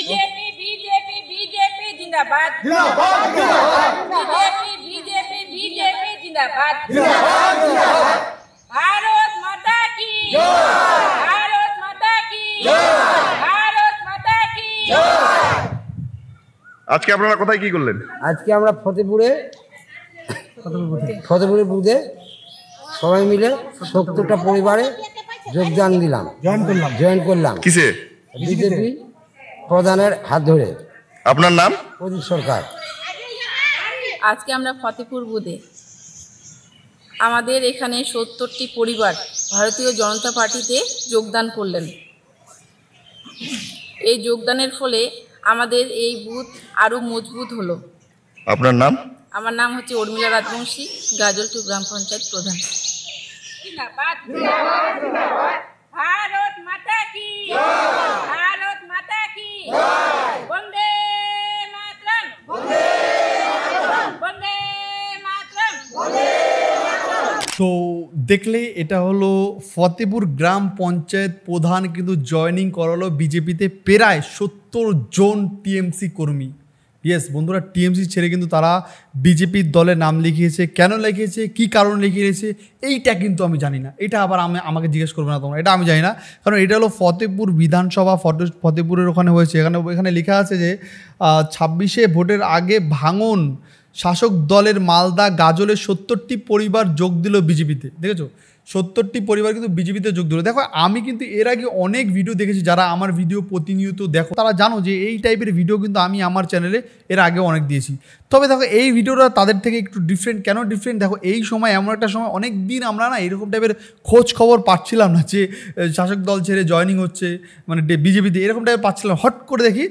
BJP BJP BJP जिंदाबाद जिंदाबाद जिंदाबाद बीजेपी बीजेपी बीजेपी जिंदाबाद जिंदाबाद जिंदाबाद भारत माता की जय भारत माता की जय भारत माता की जय। আজকে আপনারা কোথায় কি করলেন? আজকে আমরা ফতেপুরে বুথে সবাই মিলে 70টা পরিবারে যোগদান দিলাম, জয়েন করলাম। কিসে? বিজেপি প্রধানের হাত ধরে। আপনার নাম? প্রদীপ সরকার। আজকে আমরা ফতেপুর বুথে আমাদের এখানে 70টি পরিবার ভারতীয় জনতা পার্টিতে যোগদান করলেন। এই যোগদানের ফলে আমাদের এই বুথ আরও মজবুত হলো। আপনার নাম? আমার নাম হচ্ছে উর্মিলা রাজবংশী, গাজলটু গ্রাম পঞ্চায়েত প্রধান। जिंदाबाद जिंदाबाद जिंदाबाद भारत माता की जय भारत माता की जय वंदे मातरम वंदे मातरम वंदे मातरम वंदे मातरम। তো দেখলে এটা হলো ফতেপুর গ্রাম পঞ্চায়েত প্রধান কিন্তু জয়েনিং করালো বিজেপিতে প্রায় 70 জন টিএমসি কর্মী। ইয়েস বন্ধুরা, টিএমসি ছেড়ে কিন্তু তারা বিজেপির দলে নাম লিখিয়েছে। কেন লিখিয়েছে, কী কারণ লিখিয়েছে এইটা কিন্তু আমি জানি না। এটা আবার আমাকে জিজ্ঞেস করবে না তোমরা, এটা আমি জানি না। কারণ এটা হলো ফতেপুর বিধানসভা, ফতেপুরের ওখানে হয়েছে। এখানে লেখা আছে যে 26শে ভোটের আগে ভাঙন শাসক দলের মালদা গাজলের 70টি পরিবার যোগ দিল বিজেপিতে। দেখেছো, 70টি পরিবার কিন্তু বিজেপিতে যোগ দিল। দেখো, আমি কিন্তু এর আগে অনেক ভিডিও দেখেছি। যারা আমার ভিডিও প্রতিনিয়ত দেখো তারা জানো যে এই টাইপের ভিডিও কিন্তু আমি আমার চ্যানেলে এর আগে অনেক দিয়েছি। তবে দেখো, এই ভিডিওটা তাদের থেকে একটু ডিফারেন্ট। কেন ডিফারেন্ট? দেখো, এই সময় এমন একটা সময় অনেক দিন আমরা না এরকম টাইপের খোঁজ খবর পাচ্ছিলাম না যে শাসক দল ছেড়ে জয়েনিং হচ্ছে, মানে বিজেপিতে এরকম টাইপের পাচ্ছিলাম। হট করে দেখি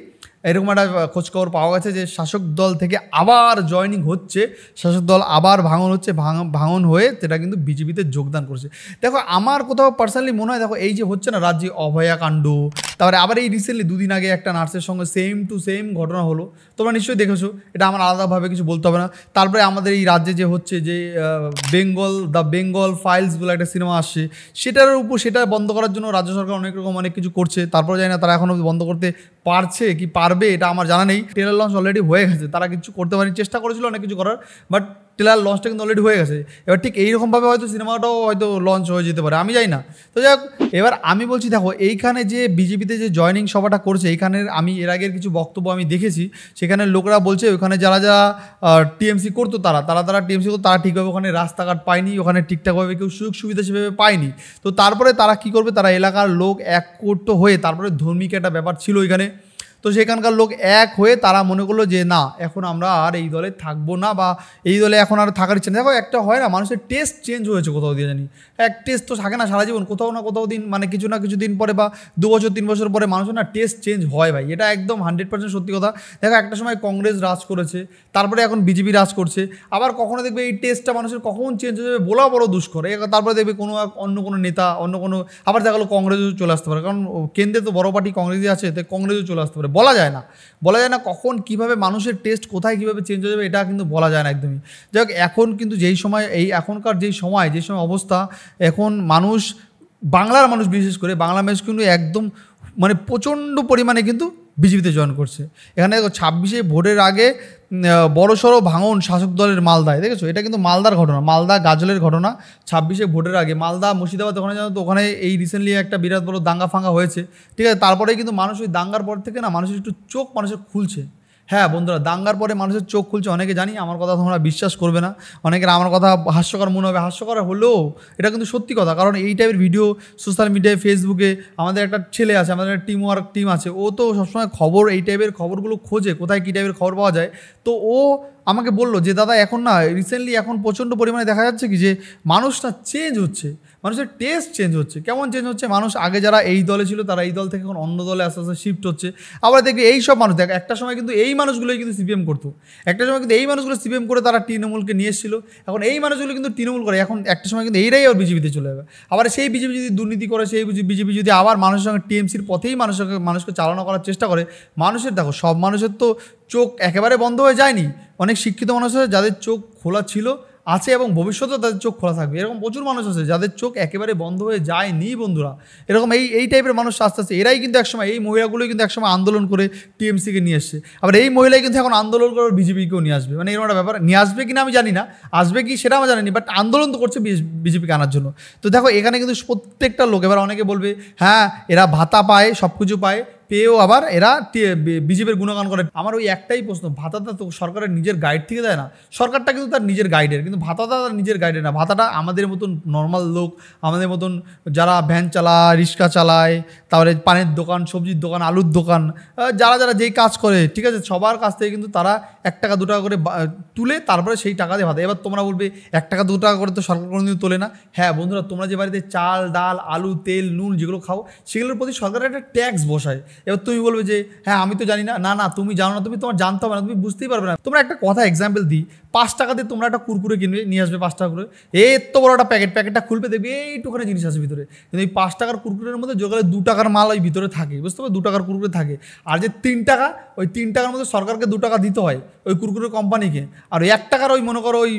এরকম একটা খোঁজখবর পাওয়া গেছে যে শাসক দল থেকে আবার জয়েনিং হচ্ছে, শাসক দল আবার ভাঙন হচ্ছে, ভাঙন হয়ে সেটা কিন্তু বিজেপিতে যোগদান করছে। দেখো, আমার কোথাও পার্সোনালি মনে হয়, দেখো এই যে হচ্ছে না রাজ্যে অভয়াকাণ্ড, তারপরে আবার এই রিসেন্টলি 2 দিন আগে একটা নার্সের সঙ্গে সেম টু সেম ঘটনা হলো, তোমরা নিশ্চয়ই দেখেছো। এটা আমার আলাদাভাবে কিছু বলতে হবে না। তারপরে আমাদের এই রাজ্যে যে হচ্ছে যে বেঙ্গল ফাইলস বলে একটা সিনেমা আসছে, সেটা বন্ধ করার জন্য রাজ্য সরকার অনেক কিছু করছে। তারপরে জানি না তারা এখনও বন্ধ করতে পারছে কি পারবে, এটা আমার জানা নেই। ট্রেলার লঞ্চ অলরেডি হয়ে গেছে, তারা কিছু করতে পারেনি, চেষ্টা করেছিল অনেক কিছু করার, বাট ট্রেলার লঞ্চটা কিন্তু অলরেডি হয়ে গেছে। এবার ঠিক এইরকমভাবে হয়তো সিনেমাটাও হয়তো লঞ্চ হয়ে যেতে পারে, আমি জানি না। তো যাই হোক, এবার আমি বলছি, দেখো এইখানে যে বিজেপিতে যে জয়েনিং সভাটা করছে, এইখানের আমি এর আগের কিছু বক্তব্য আমি দেখেছি। সেখানে লোকরা বলছে ওখানে যারা টিএমসি করতো তারা টিএমসি করতো, তারা ঠিকভাবে ওখানে রাস্তাঘাট পায়নি, ওখানে ঠিকঠাকভাবে কেউ সুযোগ সুবিধা সেভাবে পায়নি। তো তারপরে তারা কী করবে, তারা এলাকার লোক একজোট হয়ে, তারপরে ধর্মিক একটা ব্যাপার ছিল এখানে। তো সেখানকার লোক এক হয়ে তারা মনে করলো যে না, এখন আমরা আর এই দলে থাকবো না, বা এই দলে এখন আর থাকার ইচ্ছে না। দেখো, একটা হয় না, মানুষের টেস্ট চেঞ্জ হয়েছে কোথাও দিয়ে, জানি এক টেস্ট তো থাকে না সারা জীবন, কোথাও না কোথাও দিন, মানে কিছু না কিছু দিন পরে বা 2 বছর 3 বছর পরে মানুষের না টেস্ট চেঞ্জ হয় ভাই, এটা একদম 100% সত্যি কথা। দেখো, একটা সময় কংগ্রেস রাজ করেছে, তারপরে এখন বিজেপি রাজ করছে, আবার কখনো দেখবে এই টেস্টটা মানুষের কখন চেঞ্জ হয়ে যাবে বলা বড় দুষ্কর। তারপরে দেখবে অন্য কোনো নেতা, আবার দেখা গেলো কংগ্রেসও চলে আসতে পারে, কারণ কেন্দ্রে তো বড় পার্টি কংগ্রেসই আছে, তাই কংগ্রেসও চলে আসতে পারে। বলা যায় না কখন কিভাবে মানুষের টেস্ট কোথায় কিভাবে চেঞ্জ হয়ে যাবে, এটা কিন্তু বলা যায় না একদমই। যাই হোক, এখন কিন্তু যেই সময় এখনকার যে সময় অবস্থা, এখন বাংলার মানুষ বিশেষ করে বাংলা মানুষ কিন্তু একদম মানে প্রচণ্ড পরিমাণে কিন্তু বিজেপিতে জয়েন করছে। এখানে দেখো, 26শে ভোটের আগে বড়সড় ভাঙন শাসক দলের মালদায়, দেখেছো, এটা কিন্তু মালদার ঘটনা, মালদা গাজলের ঘটনা। 26শে ভোটের আগে মালদা মুর্শিদাবাদ, ওখানে জানো তো, ওখানে এই রিসেন্টলি একটা বিরাট বড় দাঙ্গা ফাঙ্গা হয়েছে, ঠিক আছে। তারপরে কিন্তু মানুষ ওই দাঙ্গার পর থেকে না মানুষের একটু চোখ মানুষের খুলছে। হ্যাঁ বন্ধুরা, দাঙ্গার পরে মানুষের চোখ খুলছে, অনেকে জানি, আমার কথা তোমরা বিশ্বাস করবে না, অনেকের আমার কথা হাস্যকর মনে হবে, হাস্যকর হলেও এটা কিন্তু সত্যি কথা। কারণ এই টাইপের ভিডিও সোশ্যাল মিডিয়ায়, ফেসবুকে, আমাদের একটা ছেলে আছে, আমাদের একটা টিম আছে, ও তো সবসময় এই টাইপের খবরগুলো খোঁজে, কোথায় কী টাইপের খবর পাওয়া যায়। তো ও আমাকে বললো যে দাদা, এখন না রিসেন্টলি এখন প্রচণ্ড পরিমাণে দেখা যাচ্ছে কি যে মানুষটা চেঞ্জ হচ্ছে, মানুষের টেস্ট চেঞ্জ হচ্ছে। কেমন চেঞ্জ হচ্ছে? মানুষ আগে যারা এই দলে ছিল তারা এই দল থেকে এখন অন্য দলে আস্তে আস্তে শিফট হচ্ছে। আবার দেখবে এই সব মানুষ, দেখ একটা সময় কিন্তু এই মানুষগুলোই কিন্তু সিপিএম করতো, একটা সময় কিন্তু এই মানুষগুলো সিপিএম করে তারা তৃণমূলকে নিয়ে এসেছিলো, এখন এই মানুষগুলো কিন্তু তৃণমূল করে, এখন একটা সময় কিন্তু এইরাই আবার বিজেপিতে চলে যাবে। আবার সেই বিজেপি যদি দুর্নীতি করে, সেই বিজেপি যদি আবার মানুষের সঙ্গে টিএমসির পথেই মানুষকে চালনা করার চেষ্টা করে, মানুষের দেখো, সব মানুষের তো চোখ একেবারে বন্ধ হয়ে যায়নি। অনেক শিক্ষিত মানুষ আছে যাদের চোখ খোলা ছিল, আছে এবং ভবিষ্যতেও তাদের চোখ খোলা থাকবে। এরকম প্রচুর মানুষ আছে যাদের চোখ একেবারে বন্ধ হয়ে যায়নি বন্ধুরা। এরকম এই টাইপের মানুষ আস্তে আস্তে এরাই কিন্তু একসময়, এই মহিলাগুলোই কিন্তু একসময় আন্দোলন করে টিএমসিকে নিয়ে এসছে। আবার এই মহিলাই কিন্তু এখন আন্দোলন করে বিজেপিকেও নিয়ে আসবে। মানে এরকম একটা ব্যাপার, নিয়ে আসবে কিনা আমি জানি না, আসবে কি সেটা আমি জানি না, বাট আন্দোলন তো করছে বিজেপিকে আনার জন্য। তো দেখো এখানে কিন্তু প্রত্যেকটা লোক, এবার অনেকে বলবে হ্যাঁ এরা ভাতা পায়, সব কিছু পায়, পেয়েও আবার এরা বিজেপির গুণগান করে। আমার ওই একটাই প্রশ্ন, ভাতাটা তো সরকারের নিজের গাইড থেকে দেয় না? সরকারটা কিন্তু তার নিজের গাইডের, কিন্তু ভাতাটা তার নিজের গাইডের না। ভাতাটা আমাদের মতন নর্মাল লোক, আমাদের মতন যারা ভ্যান চালায়, রিক্সা চালায়, তারপরে পানের দোকান, সবজির দোকান, আলুর দোকান, যারা যারা যেই কাজ করে, ঠিক আছে, সবার কাছ থেকে কিন্তু তারা 1 টাকা 2 টাকা করে তুলে তারপরে সেই টাকা দিয়ে ভাতা। এবার তোমরা বলবে 1 টাকা 2 টাকা করে তো সরকার কোনোদিন তোলে না। হ্যাঁ বন্ধুরা, তোমরা যে বাড়িতে চাল, ডাল, আলু, তেল, নুন যেগুলো খাও সেগুলোর প্রতি সরকার একটা ট্যাক্স বসায়। এবার তুমি বলবে যে হ্যাঁ আমি তো জানি না। না না, তুমি জানো না, তুমি তোমার জানতে হবে না, তুমি বুঝতেই পারবে না। তোমরা একটা কথা এক্সাম্পল দিই, 5 টাকা দিয়ে তোমরা একটা কুরকুরে কিনবে, নিয়ে আসবে 5 টাকা করে, এত বড় একটা প্যাকেটটা খুলবে দেখবে এইটুখানি জিনিস আছে ভিতরে, কিন্তু এই 5 টাকার কুরকুরের মধ্যে যোগালে 2 টাকার মাল ওই ভিতরে থাকে, বুঝতে পারবে, 2 টাকার কুরকুরে থাকে। আর যে 3 টাকা, ওই 3 টাকার মধ্যে সরকারকে 2 টাকা দিতে হয় ওই কুরকুরের কোম্পানিকে। আর 1 টাকার ওই মনে করো ওই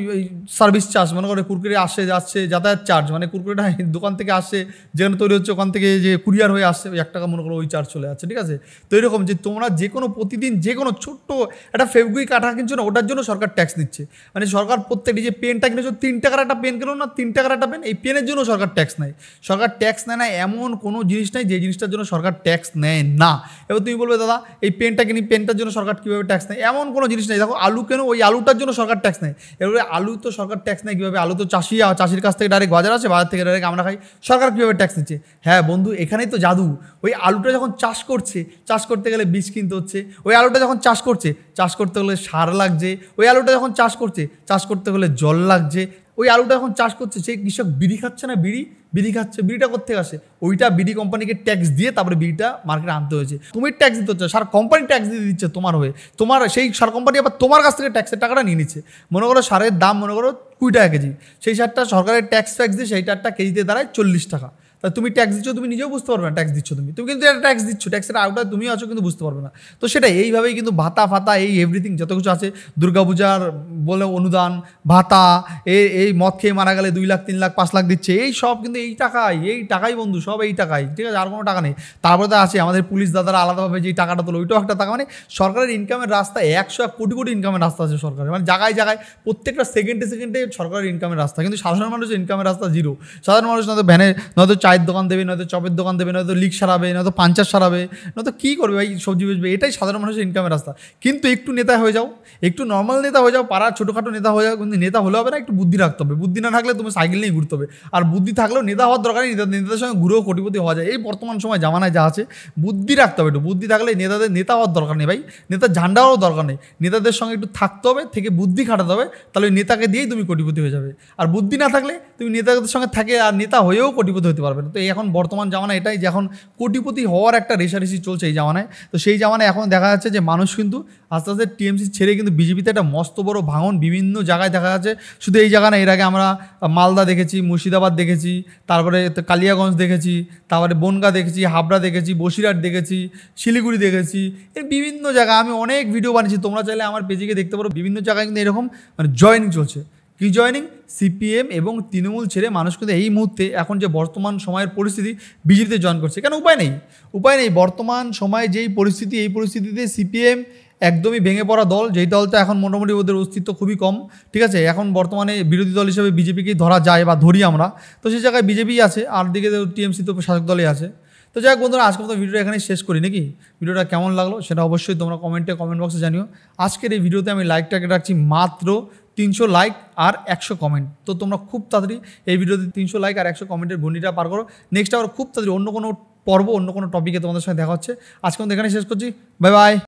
সার্ভিস চার্জ, মনে করো কুরকুরে আসে যাচ্ছে যাতায়াত চার্জ, মানে কুরকুরেটা দোকান থেকে আসছে, যেখানে তৈরি হচ্ছে ওখান থেকে যে কুরিয়ার হয়ে আসছে, ওই 1 টাকা মনে করো ওই চার্জ চলে যাচ্ছে, ঠিক আছে। তো এরকম যে তোমরা যে কোনো প্রতিদিন যে কোনো ছোট্ট একটা ফেব্রুয়ারি কাটা কিনছো না, ওটার জন্য সরকার ট্যাক্স দিচ্ছে। মানে সরকার প্রত্যেকটি যে পেনটা কিনেছো, 3 টাকার একটা পেন কেনো না, 3 টাকার একটা পেন, এই পেনের জন্য সরকার ট্যাক্স নেয়। সরকার ট্যাক্স নেয় না এমন কোনো জিনিস নেই যে জিনিসটার জন্য সরকার ট্যাক্স নেয় না। এবার তুমি বলবে দাদা এই পেনটা কিনি, পেনটার জন্য সরকার কীভাবে ট্যাক্স নেয়? এমন কোনো জিনিস নেই। দেখো আলু কেন, ওই আলুটার জন্য সরকার ট্যাক্স নেয়। এবারে আলু তো সরকার ট্যাক্স নেয় কীভাবে? আলু তো চাষির কাছ থেকে ডাইরেক্ট বাজার আছে, বাজার থেকে ডাইরেক্ট আমরা খাই, সরকার কীভাবে ট্যাক্স নিচ্ছে? হ্যাঁ বন্ধু, এখানেই তো জাদু। ওই আলুটা যখন চাষ করছে, চাষ করতে গেলে বীজ কিনতে হচ্ছে। ওই আলুটা যখন চাষ করছে, চাষ করতে হলে সার লাগছে। ওই আলুটা যখন চাষ করছে, চাষ করতে হলে জল লাগছে। ওই আলুটা যখন চাষ করছে, সেই কৃষক বিড়ি খাচ্ছে না, বিড়ি খাচ্ছে। বিড়িটা কোথেকে আসে? ওইটা বিড়ি কোম্পানিকে ট্যাক্স দিয়ে তারপরে বিড়িটা মার্কেটে আনতে হয়েছে। তুমি ট্যাক্স দিতে হচ্ছে, সার কোম্পানি ট্যাক্স দিয়ে দিচ্ছে তোমার হয়ে। তোমার সেই সার কোম্পানি আবার তোমার কাছ থেকে ট্যাক্সের টাকাটা নিয়ে নিচ্ছে। মনে করো সারের দাম মনে করো 20 টাকা কেজি, সেই সারটা সরকারের ট্যাক্স দিয়ে সেই সারটা কেজিতে দাঁড়ায় 40 টাকা। তা তুমি ট্যাক্স দিচ্ছ, তুমি নিজেও বুঝতে পারবে না ট্যাক্স দিচ্ছ, তুমি কিন্তু একটা ট্যাক্স দিচ্ছ, ট্যাক্সের আওতায় তুমি আছো কিন্তু বুঝতে পারবে না। তো সেটাই, এইভাবেই কিন্তু ভাতা ফাতা এই এভরিথিং যত কিছু আছে, দুর্গাপূজার বলে অনুদান, ভাতা, এই মদ খেয়ে মারা গেলে 2 লাখ 3 লাখ 5 লাখ দিচ্ছে, এই সব কিন্তু এই টাকাই বন্ধু, সব এই টাকাই, ঠিক আছে, আর কোনো টাকা নেই। তারপরে তো আছে আমাদের পুলিশ দাদারা আলাদাভাবে যে টাকাটা তোলো, ওইটাও একটা টাকা। মানে সরকারের ইনকামের রাস্তা 101 কোটি কোটি ইনকামের রাস্তা আছে সরকারের, মানে জায়গায় জায়গায় প্রত্যেকটা সেকেন্ডে সরকারের ইনকামের রাস্তা। কিন্তু সাধারণ মানুষের ইনকামের রাস্তা 0। সাধারণ মানুষ নয়তো ভ্যানে, নয়তো চায়ের দোকান দেবে, নয়তো চপের দোকান দেবে, নয়তো লিক সারাবে, নয়তো পাঞ্চার সারাবে, নয়তো কী করবে ভাই, সবজি বেচবে। এটাই সাধারণ মানুষের ইনকামের রাস্তা। কিন্তু একটু নেতা হয়ে যাও, একটু নর্মাল নেতা হয়ে যাও, পাড়ার ছোটোখাটো নেতা হয়ে যাও, কিন্তু নেতা হলে হবে না, একটু বুদ্ধি রাখতে হবে। বুদ্ধি না থাকলে তুমি সাইকেল নিয়ে ঘুরতে হবে। আর বুদ্ধি থাকলেও নেতা হওয়ার দরকার নেই, নেতাদের সঙ্গে ঘুরেও কোটিপতি হওয়া যায়। এই বর্তমান সময় জামানায় যা আছে, বুদ্ধি রাখতে হবে। একটু বুদ্ধি থাকলে নেতা হওয়ার দরকার নেই ভাই, নেতার ঝান্ডা হওয়ার দরকার নেই। নেতাদের সঙ্গে একটু থাকতে হবে, থেকে বুদ্ধি খাটাতে হবে, তাহলে ওই নেতাকে দিয়েই তুমি কোটিপতি হয়ে যাবে। আর বুদ্ধি না থাকলে তুমি নেতাদের সঙ্গে থাকে আর নেতা হয়েও কোটিপতি হতে পারবে না। তো এখন বর্তমান জামানা এটাই যে এখন কোটিপতি হওয়ার একটা রেষারেষি চলছে এই জামানায়। তো সেই জামানায় এখন দেখা যাচ্ছে যে মানুষ কিন্তু আস্তে আস্তে টিএমসি ছেড়ে কিন্তু বিজেপিতে একটা মস্ত বড় ভাঙন বিভিন্ন জায়গায় দেখা যাচ্ছে। শুধু এই জায়গা না, এর আগে আমরা মালদা দেখেছি, মুর্শিদাবাদ দেখেছি, তারপরে কালিয়াগঞ্জ দেখেছি, তারপরে বনগাঁ দেখেছি, হাবড়া দেখেছি, বসিরহাট দেখেছি, শিলিগুড়ি দেখেছি, এর বিভিন্ন জায়গায় আমি অনেক ভিডিও বানিয়েছি। তোমরা চাইলে আমার পেজে দেখতে পারো, বিভিন্ন জায়গায় কিন্তু এরকম মানে জয়েনিং চলছে। কি জয়েনিং? সিপিএম এবং তৃণমূল ছেড়ে মানুষ কিন্তু এই মুহূর্তে এখন যে বর্তমান সময়ের পরিস্থিতি বিজেপিতে জয়েন করছে। কেন? উপায় নেই। বর্তমান সময়ে যেই পরিস্থিতি, এই পরিস্থিতিতে সিপিএম একদমই ভেঙে পড়া দল, যেই দলটা এখন মোটামুটি ওদের অস্তিত্ব খুবই কম, ঠিক আছে। এখন বর্তমানে বিরোধী দল হিসেবে বিজেপিকেই ধরা যায় বা ধরি আমরা, তো সেই জায়গায় বিজেপি আছে, আর দিকে টিএমসি তো শাসক দলই আছে। তো যাই হোক বন্ধুরা, আজকে তো ভিডিওটা এখানেই শেষ করি নাকি? ভিডিওটা কেমন লাগলো সেটা অবশ্যই তোমরা কমেন্ট বক্সে জানিও। আজকের এই ভিডিওতে আমি লাইকটাকে রাখছি মাত্র 300 লাইক আর 100 কমেন্ট। তো তোমরা খুব তাড়াতাড়ি এই ভিডিওতে 300 লাইক আর 100 কমেন্টের গণ্ডিটা পার করো। নেক্সট আবার খুব তাড়াতাড়ি অন্য কোনো পর্ব, অন্য কোনো টপিকে তোমাদের সঙ্গে দেখা হচ্ছে। আজকে এখানে শেষ করছি। Bye bye.